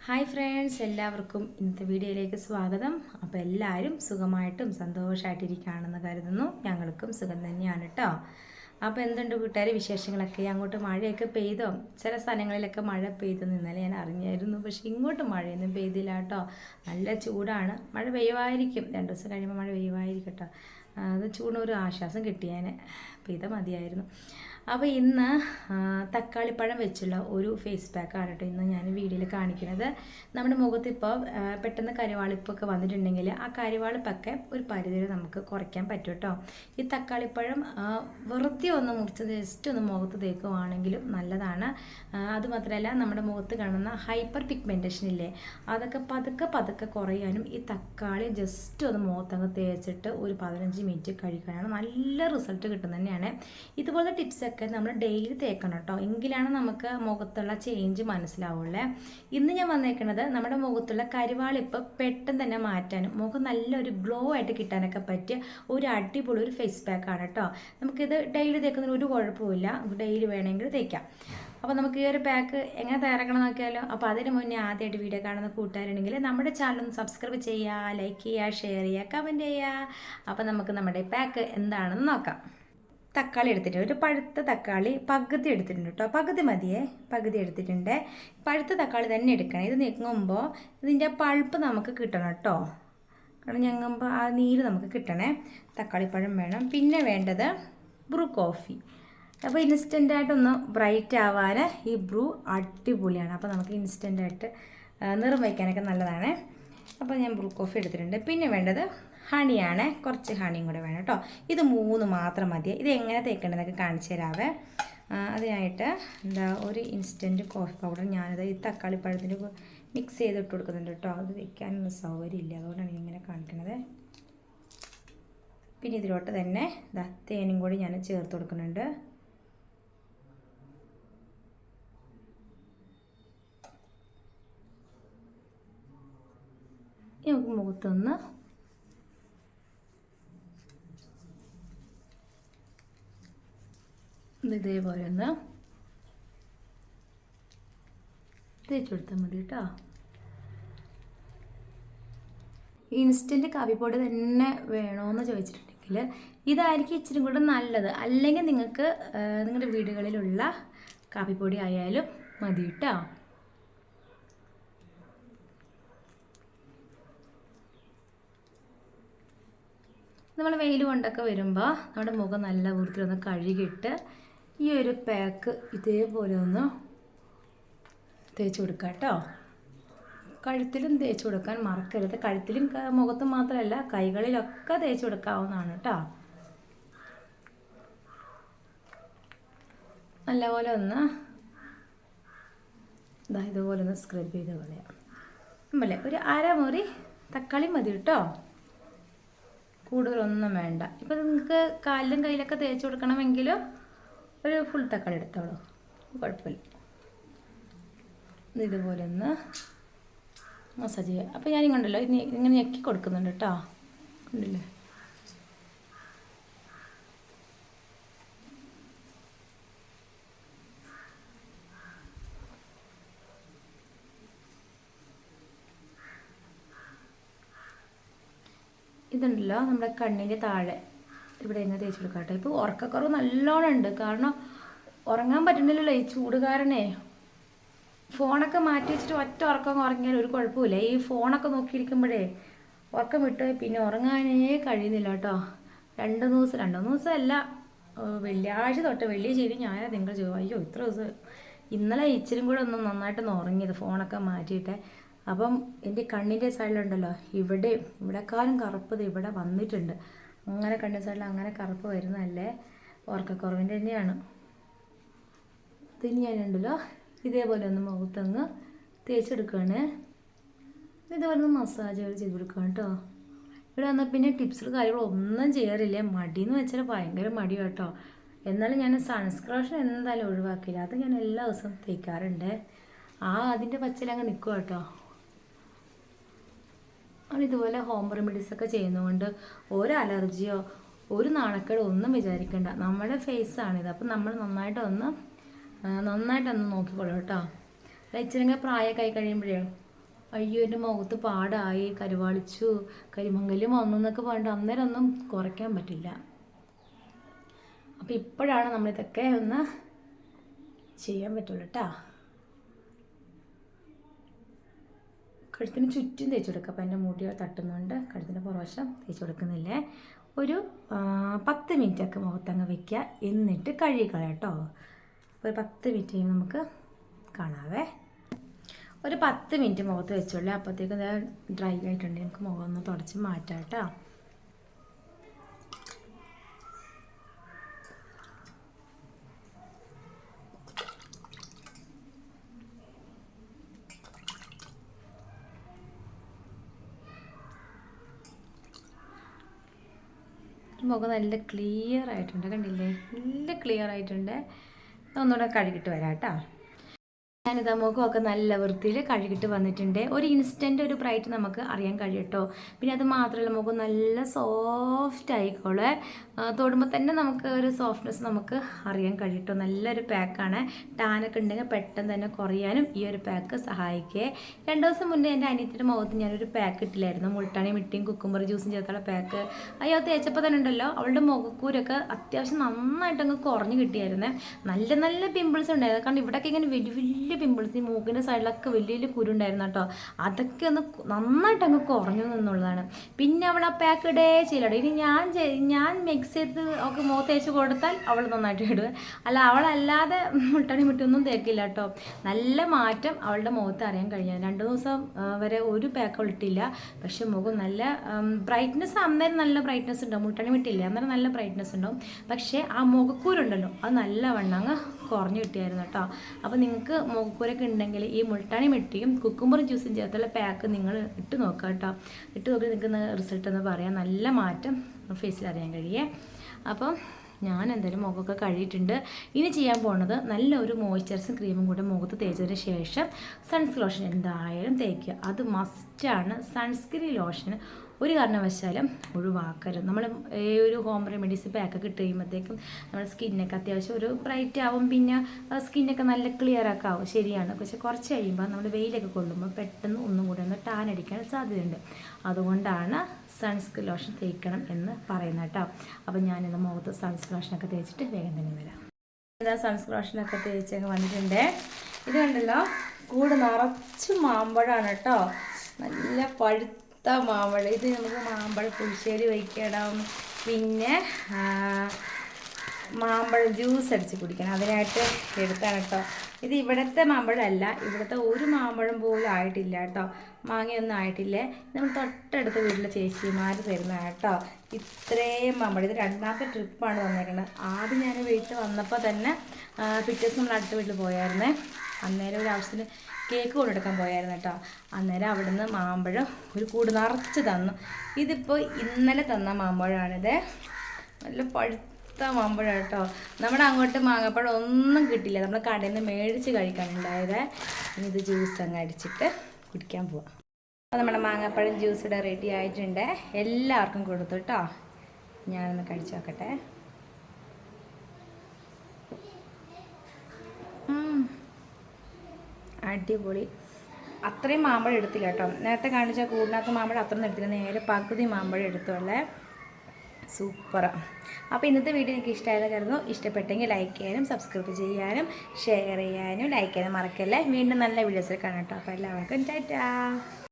Hi friends, എല്ലാവർക്കും ഇന്നത്തെ വീഡിയോയിലേക്ക് സ്വാഗതം. അപ്പോൾ എല്ലാവരും സുഖമായിട്ടും സന്തോഷമായിട്ടിരിക്കുകയാണെന്ന് കരുതുന്നു. ഞങ്ങൾക്കും സുഖം തന്നെയാണ് കേട്ടോ. അപ്പോൾ എന്തുണ്ട് കൂട്ടുകാരെ വിശേഷങ്ങളൊക്കെ? അങ്ങോട്ട് മഴയൊക്കെ പെയ്തോ? ചില സ്ഥലങ്ങളിലൊക്കെ മഴ പെയ്തു ഇന്നലെ ഞാൻ അറിഞ്ഞായിരുന്നു, പക്ഷേ ഇങ്ങോട്ട് മഴയൊന്നും പെയ്തില്ല കേട്ടോ. നല്ല ചൂടാണ്. മഴ പെയ്യുമായിരിക്കും, 2 ദിവസം കഴിയുമ്പോൾ മഴ പെയ്യുമായിരിക്കും കേട്ടോ. അത് ചൂടിനൊരു ആശ്വാസം കിട്ടിയാൽ പെയ്ത മതിയായിരുന്നു. അപ്പോൾ ഇന്ന് തക്കാളിപ്പഴം വെച്ചുള്ള ഒരു ഫേസ് പാക്കാണ് കേട്ടോ ഇന്ന് ഞാൻ വീഡിയോയിൽ കാണിക്കുന്നത്. നമ്മുടെ മുഖത്ത് ഇപ്പോൾ പെട്ടെന്ന് കരിവാളിപ്പൊക്കെ വന്നിട്ടുണ്ടെങ്കിൽ ആ കരിവാളിപ്പൊക്കെ ഒരു പരിധിയിൽ നമുക്ക് കുറയ്ക്കാൻ പറ്റും കേട്ടോ. ഈ തക്കാളിപ്പഴം വെറുതെ ഒന്ന് മുറിച്ച് ജസ്റ്റ് ഒന്ന് മുഖത്ത് തേക്കുവാണെങ്കിലും നല്ലതാണ്. അതുമാത്രമല്ല, നമ്മുടെ മുഖത്ത് കാണുന്ന ഹൈപ്പർ പിഗ്മെൻറ്റേഷൻ ഇല്ലേ, അതൊക്കെ പതുക്കെ കുറയാനും ഈ തക്കാളി ജസ്റ്റ് ഒന്ന് മുഖത്തങ്ങ് തേച്ചിട്ട് ഒരു 15 മിനിറ്റ് കഴിക്കാനാണ് നല്ല റിസൾട്ട് കിട്ടുന്നത് തന്നെയാണ്. ഇതുപോലത്തെ ടിപ്സൊക്കെ നമ്മൾ ഡെയിലി തേക്കണം കേട്ടോ, എങ്കിലാണ് നമുക്ക് മുഖത്തുള്ള ചേഞ്ച് മനസ്സിലാവുള്ളേ. ഇന്ന് ഞാൻ വന്നേക്കുന്നത് നമ്മുടെ മുഖത്തുള്ള കരിവാളിപ്പ് പെട്ടെന്ന് തന്നെ മാറ്റാനും മുഖം നല്ലൊരു ഗ്ലോ ആയിട്ട് കിട്ടാനൊക്കെ പറ്റിയ ഒരു അടിപൊളി ഒരു ഫേസ് പാക്കാണ് കേട്ടോ. നമുക്കിത് ഡെയിലി തേക്കുന്നതിന് ഒരു കുഴപ്പമില്ല, ഡെയിലി വേണമെങ്കിൽ തേക്കാം. അപ്പോൾ നമുക്ക് ഈ ഒരു പാക്ക് എങ്ങനെ തയ്യാറാക്കണം നോക്കിയാലോ. അപ്പോൾ അതിന് മുന്നേ ആദ്യമായിട്ട് വീഡിയോ കാണുന്ന കൂട്ടുകാരുണ്ടെങ്കിൽ നമ്മുടെ ചാനൽ ഒന്ന് സബ്സ്ക്രൈബ് ചെയ്യുക, ലൈക്ക് ചെയ്യുക, ഷെയർ ചെയ്യുക, കമൻറ്റ് ചെയ്യുക. അപ്പോൾ നമുക്ക് നമ്മുടെ പാക്ക് എന്താണെന്ന് നോക്കാം. തക്കാളി എടുത്തിട്ടുണ്ട്, ഒരു പഴുത്ത തക്കാളി പകുതി എടുത്തിട്ടുണ്ട് കേട്ടോ. പകുതി മതിയേ, പകുതി എടുത്തിട്ടുണ്ട്. പഴുത്ത തക്കാളി തന്നെ എടുക്കണം. ഇത് ഞെങ്ങുമ്പോൾ ഇതിൻ്റെ പൾപ്പ് നമുക്ക് കിട്ടണം കേട്ടോ, കാരണം ഞെങ്ങുമ്പോൾ ആ നീര് നമുക്ക് കിട്ടണേ. തക്കാളിപ്പഴം വേണം. പിന്നെ വേണ്ടത് ബ്രൂ കോഫി. അപ്പോൾ ഇൻസ്റ്റൻ്റായിട്ടൊന്ന് ബ്രൈറ്റ് ആവാൻ ഈ ബ്രൂ അടിപൊളിയാണ്. അപ്പോൾ നമുക്ക് ഇൻസ്റ്റൻ്റായിട്ട് നിറം വയ്ക്കാനൊക്കെ നല്ലതാണ്. അപ്പോൾ ഞാൻ ബ്രൂ കോഫി എടുത്തിട്ടുണ്ട്. പിന്നെ വേണ്ടത് ഹണിയാണ്, കുറച്ച് ഹണിയും കൂടെ വേണം കേട്ടോ. ഇത് 3 മാത്രം മതി. ഇത് എങ്ങനെ തേക്കേണ്ടതെന്നൊക്കെ കാണിച്ചു തരാവേ. അതിനായിട്ട് ഒരു ഇൻസ്റ്റൻറ്റ് കോഫി പൗഡർ ഞാനത് ഈ തക്കാളിപ്പഴത്തിൻ്റെ മിക്സ് ചെയ്തിട്ട് കൊടുക്കുന്നുണ്ട് കേട്ടോ. അത് വെക്കാനൊന്നും സൗകര്യമില്ല, അതുകൊണ്ടാണ് ഇങ്ങനെ കാണിക്കുന്നത്. പിന്നെ ഇതിലോട്ട് തന്നെ തേനും കൂടി ഞാൻ ചേർത്ത് കൊടുക്കുന്നുണ്ട്. നമുക്ക് മുഖത്തൊന്ന് ഇതേപോലെ ഒന്ന് തേച്ച് കൊടുത്താൽ മതി കേട്ടോ. ഇൻസ്റ്റൻറ്റ് കാപ്പിപ്പൊടി തന്നെ വേണമെന്ന് ചോദിച്ചിട്ടുണ്ടെങ്കിൽ ഇതായിരിക്കും ഇച്ചിരി കൂടെ നല്ലത്. അല്ലെങ്കിൽ നിങ്ങൾക്ക് നിങ്ങളുടെ വീടുകളിലുള്ള കാപ്പിപ്പൊടി ആയാലും മതി കേട്ടോ. നമ്മൾ വെയിൽ കൊണ്ടൊക്കെ വരുമ്പോൾ നമ്മുടെ മുഖം നല്ല വൃത്തിയിലൊന്ന് കഴുകിയിട്ട് ഈ ഒരു പാക്ക് ഇതേപോലെ ഒന്ന് തേച്ച് കൊടുക്കുക കേട്ടോ. കഴുത്തിലും തേച്ച് കൊടുക്കാൻ മറക്കരുത്. കഴുത്തിലും മുഖത്തും മാത്രമല്ല, കൈകളിലൊക്കെ തേച്ച് കൊടുക്കാവുന്നതാണ് കേട്ടോ. നല്ലപോലെ ഒന്ന് ഇതുപോലെ ഒന്ന് സ്ക്രബ് ചെയ്ത് കളയാം. നമ്മളെ ഒരു അരമുറി തക്കാളി മതി കേട്ടോ, കൂടുതലൊന്നും വേണ്ട. ഇപ്പം നിങ്ങൾക്ക് കാലിലും കയ്യിലൊക്കെ തേച്ച് കൊടുക്കണമെങ്കിൽ ഒരു ഫുൾ തക്കാളി എടുത്തോളൂ, കുഴപ്പമില്ല. ഇതുപോലെ ഒന്ന് മസാജ് ചെയ്യുക. അപ്പോൾ ഞാനിങ്ങോണ്ടല്ലോ ഇങ്ങനെ ഞെക്കി കൊടുക്കുന്നുണ്ട് കേട്ടോ, കണ്ടില്ലേ. ഇതുണ്ടല്ലോ നമ്മുടെ കണ്ണിൻ്റെ താഴെ ഇവിടെ എങ്ങനെ തേച്ച് കൊടുക്കാം കേട്ടോ. ഇപ്പോൾ ഉറക്കക്കുറവ് നല്ലോണം ഉണ്ട്, കാരണം ഉറങ്ങാൻ പറ്റുന്നില്ലല്ലോ ഈ ചൂട് കാരണേ. ഫോണൊക്കെ മാറ്റി വെച്ചിട്ട് ഒറ്റ ഉറക്കം ഉറങ്ങിയാൽ ഒരു കുഴപ്പമില്ല. ഈ ഫോണൊക്കെ നോക്കിയിരിക്കുമ്പോഴേ ഉറക്കം വിട്ട് പിന്നെ ഉറങ്ങാനേ കഴിയുന്നില്ല കേട്ടോ. 2 ദിവസമല്ല, വെള്ളിയാഴ്ച തൊട്ട് വെള്ളി ശരി ഞായർ തിങ്കൾ ചൊവ്വ, അയ്യോ ഇത്ര ദിവസം. ഇന്നലെ ഇച്ചിരി കൂടെ ഒന്ന് നന്നായിട്ടൊന്ന് ഉറങ്ങിയത് ഫോണൊക്കെ മാറ്റിയിട്ട്. അപ്പം എൻ്റെ കണ്ണിൻ്റെ സൈഡിലുണ്ടല്ലോ, ഇവിടെക്കാളും കറുപ്പ് ഇവിടെ വന്നിട്ടുണ്ട്. അങ്ങനെ കണ്ണിൻ്റെ സൈഡിൽ അങ്ങനെ കറുപ്പ് വരുന്നതല്ലേ, ഉറക്കക്കുറവിൻ്റെ തന്നെയാണ്. ഇനി ഞാനുണ്ടല്ലോ ഇതേപോലെ ഒന്ന് മുഖത്തങ്ങ് തേച്ചെടുക്കുകയാണ്. ഇതേപോലെ ഒന്ന് മസാജുകൾ ചെയ്ത് കൊടുക്കുകയാണ് കേട്ടോ. ഇവിടെ വന്നാൽ പിന്നെ ടിപ്സുകൾ കാര്യങ്ങളൊന്നും ചെയ്യാറില്ല. മടിയെന്ന് വെച്ചാൽ ഭയങ്കര മടി കേട്ടോ. എന്നാലും ഞാൻ സൺസ്ക്രീൻ എന്തായാലും ഒഴിവാക്കില്ല, അത് ഞാൻ എല്ലാ ദിവസവും തേക്കാറുണ്ട്. അതിൻ്റെ പച്ചയിലങ്ങ് നിൽക്കുക കേട്ടോ. ഇതുപോലെ ഹോം റെമഡീസൊക്കെ ചെയ്യുന്നതുകൊണ്ട് ഒരു അലർജിയോ ഒരു നാണക്കേടോ ഒന്നും വിചാരിക്കണ്ട. നമ്മുടെ ഫേസാണിത്. അപ്പം നമ്മൾ നന്നായിട്ടൊന്ന് നോക്കിക്കോളൂ കേട്ടോ. ഇച്ചിരിങ്ങ പ്രായമൊക്കെ ആയി കഴിയുമ്പോഴേ അയ്യോ എൻ്റെ മുഖത്ത് പാടായി, കരുവാളിച്ചു, കരിമങ്കലും വന്നു എന്നൊക്കെ പറഞ്ഞിട്ട് അന്നേരം ഒന്നും കുറയ്ക്കാൻ പറ്റില്ല. അപ്പോൾ ഇപ്പോഴാണ് നമ്മളിതൊക്കെ ഒന്ന് ചെയ്യാൻ പറ്റുള്ളൂ കേട്ടോ. കഴുത്തിന് ചുറ്റും തേച്ച് കൊടുക്കുക. അപ്പോൾ എൻ്റെ മുടി തട്ടുന്നുണ്ട്, കഴുത്തിൻ്റെ പുറവശം തേച്ച് കൊടുക്കുന്നില്ലേ. ഒരു 10 മിനിറ്റൊക്കെ മുഖത്തങ്ങ് വയ്ക്കുക, എന്നിട്ട് കഴുകിക്കളയാം കേട്ടോ. ഒരു 10 മിനിറ്റ് കഴിയുമ്പോൾ നമുക്ക് കാണാവേ. ഒരു 10 മിനിറ്റ് മുഖത്ത് വെച്ചോളൂ. അപ്പോഴത്തേക്കും ഡ്രൈ ആയിട്ടുണ്ടെങ്കിൽ നമുക്ക് മുഖം ഒന്ന് തുടച്ച് മാറ്റാം കേട്ടോ. മുഖം നല്ല ക്ലിയർ ആയിട്ടുണ്ട്, കണ്ടില്ലേ? നല്ല ക്ലിയർ ആയിട്ടുണ്ട്. ഒന്നുകൂടെ കഴുകിയിട്ട് വരാം കേട്ടോ. ഞാനിതാ മുഖമൊക്കെ നല്ല വൃത്തിയിൽ കഴുകിയിട്ട് വന്നിട്ടുണ്ട്. ഒരു ഇൻസ്റ്റൻ്റ് ഒരു ബ്രൈറ്റ് നമുക്ക് അറിയാൻ കഴിയട്ടോ. പിന്നെ അത് മാത്രമല്ല, മുഖം നല്ല സോഫ്റ്റ് ആയിക്കോളെ. തൊടുമ്പോൾ തന്നെ നമുക്ക് ഒരു സോഫ്റ്റ്നെസ് നമുക്ക് അറിയാൻ കഴിയട്ടോ. നല്ലൊരു പാക്കാണ്. ടാനൊക്കെ ഉണ്ടെങ്കിൽ പെട്ടെന്ന് തന്നെ കുറയാനും ഈ ഒരു പാക്ക് സഹായിക്കേ. 2 ദിവസം മുന്നേ എൻ്റെ അനിയത്തിൻ്റെ മുഖത്ത് ഞാനൊരു പാക്ക് ഇട്ടില്ലായിരുന്നു, മുൾട്ടാണി മിട്ടിയും കുക്കുംബർ ജ്യൂസും ചേർത്തുള്ള പാക്ക്. അയ്യോ തേച്ചപ്പോൾ തന്നെ ഉണ്ടല്ലോ അവളുടെ മുഖക്കൂരൊക്കെ അത്യാവശ്യം നന്നായിട്ടങ്ങ് കുറഞ്ഞ് കിട്ടിയായിരുന്നേ. നല്ല നല്ല പിമ്പിൾസ് ഉണ്ടായിരുന്നു. കാരണം ഇവിടെയൊക്കെ ഇങ്ങനെ വലിയ വലിയ പിമ്പിൾസ്, ഈ മൂക്കിൻ്റെ സൈഡിലൊക്കെ വലിയ വലിയ കുരുണ്ടായിരുന്നു കേട്ടോ. അതൊക്കെ ഒന്ന് നന്നായിട്ട് അങ്ങ് കുറഞ്ഞു എന്നുള്ളതാണ്. പിന്നെ അവൾ ആ പാക്ക് ഇടേ ചെയ്യലോ. ഇനി ഞാൻ മിക്സ് ചെയ്ത് ഒക്കെ മുഖത്ത് തേച്ച് കൊടുത്താൽ അവൾ നന്നായിട്ട് ഇടുക, അല്ല അവളല്ലാതെ മുട്ടണി മുട്ടൊന്നും തേക്കില്ല കേട്ടോ. നല്ല മാറ്റം അവളുടെ മുഖത്ത് അറിയാൻ കഴിഞ്ഞാൽ 2 ദിവസം വരെ ഒരു പാക്ക് അവൾ ഇട്ടില്ല. പക്ഷെ മുഖം നല്ല ബ്രൈറ്റ്നെസ്, അന്നേരം നല്ല ബ്രൈറ്റ്നെസ് ഉണ്ടാവും. മുട്ടണി മിട്ടില്ല അന്നേരം നല്ല ബ്രൈറ്റ്നെസ് ഉണ്ടാവും. പക്ഷേ ആ മുഖക്കൂരുണ്ടല്ലോ അത് നല്ല വണ്ണങ്ങ് കുറഞ്ഞു കിട്ടിയായിരുന്നു കേട്ടോ. അപ്പോൾ നിങ്ങൾക്ക് മുഖക്കൂരൊക്കെ ഉണ്ടെങ്കിൽ ഈ മുൾട്ടാണി മിട്ടിയും കുക്കുംബർ ജ്യൂസും ചേർത്തുള്ള പാക്ക് നിങ്ങൾ ഇട്ട് നോക്കുക കേട്ടോ. ഇട്ട് നോക്കി നിങ്ങൾക്ക് റിസൾട്ട് എന്ന് പറയാം. നല്ല മാറ്റം ഫേസിൽ അറിയാൻ കഴിയേ. അപ്പം ഞാൻ എന്തായാലും മുഖമൊക്കെ കഴുകിയിട്ടുണ്ട്. ഇനി ചെയ്യാൻ പോകുന്നത് നല്ലൊരു മോയ്സ്ചറൈസിങ് ക്രീമും കൂടെ മുഖത്ത് തേച്ചതിന് ശേഷം സൺസ്ക്രീൻ ലോഷൻ എന്തായാലും തേക്കുക. അത് മസ്റ്റാണ്. സൺസ്ക്രീൻ ലോഷൻ ഒരു കാരണവശാലും ഒഴിവാക്കരുത്. നമ്മൾ ഈ ഒരു ഹോം റെമഡീസ് പാക്കൊക്കെ ഇട്ട് കഴിയുമ്പോഴത്തേക്കും നമ്മുടെ സ്കിന്നൊക്കെ അത്യാവശ്യം ഒരു ബ്രൈറ്റ് ആവും, പിന്നെ സ്കിന്നൊക്കെ നല്ല ക്ലിയർ ഒക്കെ ആവും, ശരിയാണ്. പക്ഷെ കുറച്ച് കഴിയുമ്പോൾ നമ്മൾ വെയിലൊക്കെ കൊള്ളുമ്പോൾ പെട്ടെന്ന് ഒന്നും കൂടെ ഒന്ന് ടാൻ അടിക്കാൻ സാധ്യതയുണ്ട്. അതുകൊണ്ടാണ് സൺസ്ക്രീൻ ലോഷൻ തേക്കണം എന്ന് പറയുന്നത് കേട്ടോ. അപ്പം ഞാനിന്ന് മുഖത്ത് സൺസ്ക്രീൻ ലോഷനൊക്കെ തേച്ചിട്ട് വേഗം തന്നെ വരാം. ഇതാ സൺസ്ക്രീൻ ലോഷനൊക്കെ തേച്ചൊക്കെ വന്നിട്ടുണ്ട്. ഇത് കണ്ടല്ലോ, കൂട് നിറച്ച് മാമ്പഴമാണ് കേട്ടോ. നല്ല പഴുത്ത മാമ്പഴം. ഇത് നമുക്ക് മാമ്പഴ പുളിശ്ശേരി വയ്ക്കണം, പിന്നെ മാമ്പഴം ജ്യൂസ് അടിച്ച് കുടിക്കണം. അതിനായിട്ട് എടുത്താണ് കേട്ടോ. ഇത് ഇവിടുത്തെ മാമ്പഴമല്ല, ഇവിടുത്തെ ഒരു മാമ്പഴം പോലും ആയിട്ടില്ല കേട്ടോ. മാങ്ങയൊന്നും ആയിട്ടില്ലേ. നമ്മൾ തൊട്ടടുത്ത വീട്ടിലെ ചേച്ചിമാർ തരുന്ന കേട്ടോ. ഇത്രയും മാമ്പഴം. ഇത് 2ാമത്തെ ട്രിപ്പാണ് തന്നേക്കുന്നത്. ആദ്യം ഞാൻ വീട്ടിൽ വന്നപ്പോൾ തന്നെ പിറ്റേ ദിവസം നമ്മൾ അടുത്ത വീട്ടിൽ പോയായിരുന്നേ. അന്നേരം ഒരു ആവശ്യത്തിന് കേക്ക് കൊണ്ടെടുക്കാൻ പോയായിരുന്നു കേട്ടോ. അന്നേരം അവിടെ നിന്ന് മാമ്പഴം ഒരു കൂട് നിറച്ച് തന്നു. ഇതിപ്പോൾ ഇന്നലെ തന്ന മാമ്പഴമാണിത്. നല്ല പഴുത്ത മാമ്പഴം കേട്ടോ. നമ്മുടെ അങ്ങോട്ട് മാങ്ങപ്പഴം ഒന്നും കിട്ടില്ല, നമ്മൾ കടയിൽ നിന്ന് മേടിച്ച് കഴിക്കാനുണ്ടായത്. ഇനി ഇത് ജ്യൂസ് അങ്ങ് അടിച്ചിട്ട് കുടിക്കാൻ പോവാം. അപ്പോൾ നമ്മുടെ മാങ്ങപ്പഴം ജ്യൂസ് ഇവിടെ റെഡി ആയിട്ടുണ്ട്. എല്ലാവർക്കും കൊടുത്തു കേട്ടോ. ഞാനൊന്ന് കഴിച്ച് നോക്കട്ടെ. അടിപൊളി. അത്രയും മാമ്പഴം എടുത്തില്ല കേട്ടോ. നേരത്തെ കാണിച്ച കൂടിനകത്ത് മാമ്പഴം അത്രയൊന്നും എടുത്തില്ല, നേരെ പകുതി മാമ്പഴം എടുത്തോളേ. സൂപ്പറാണ്. അപ്പോൾ ഇന്നത്തെ വീഡിയോ എനിക്ക് ഇഷ്ടമായെന്ന് കരുതുന്നു. ഇഷ്ടപ്പെട്ടെങ്കിൽ ലൈക്ക് ചെയ്യാനും സബ്സ്ക്രൈബ് ചെയ്യാനും ഷെയർ ചെയ്യാനും ലൈക്ക് ചെയ്യാനും മറക്കല്ലേ. വീണ്ടും നല്ല വീഡിയോസിൽ കാണാം കേട്ടോ. അപ്പോൾ എല്ലാവർക്കും ടാറ്റാ.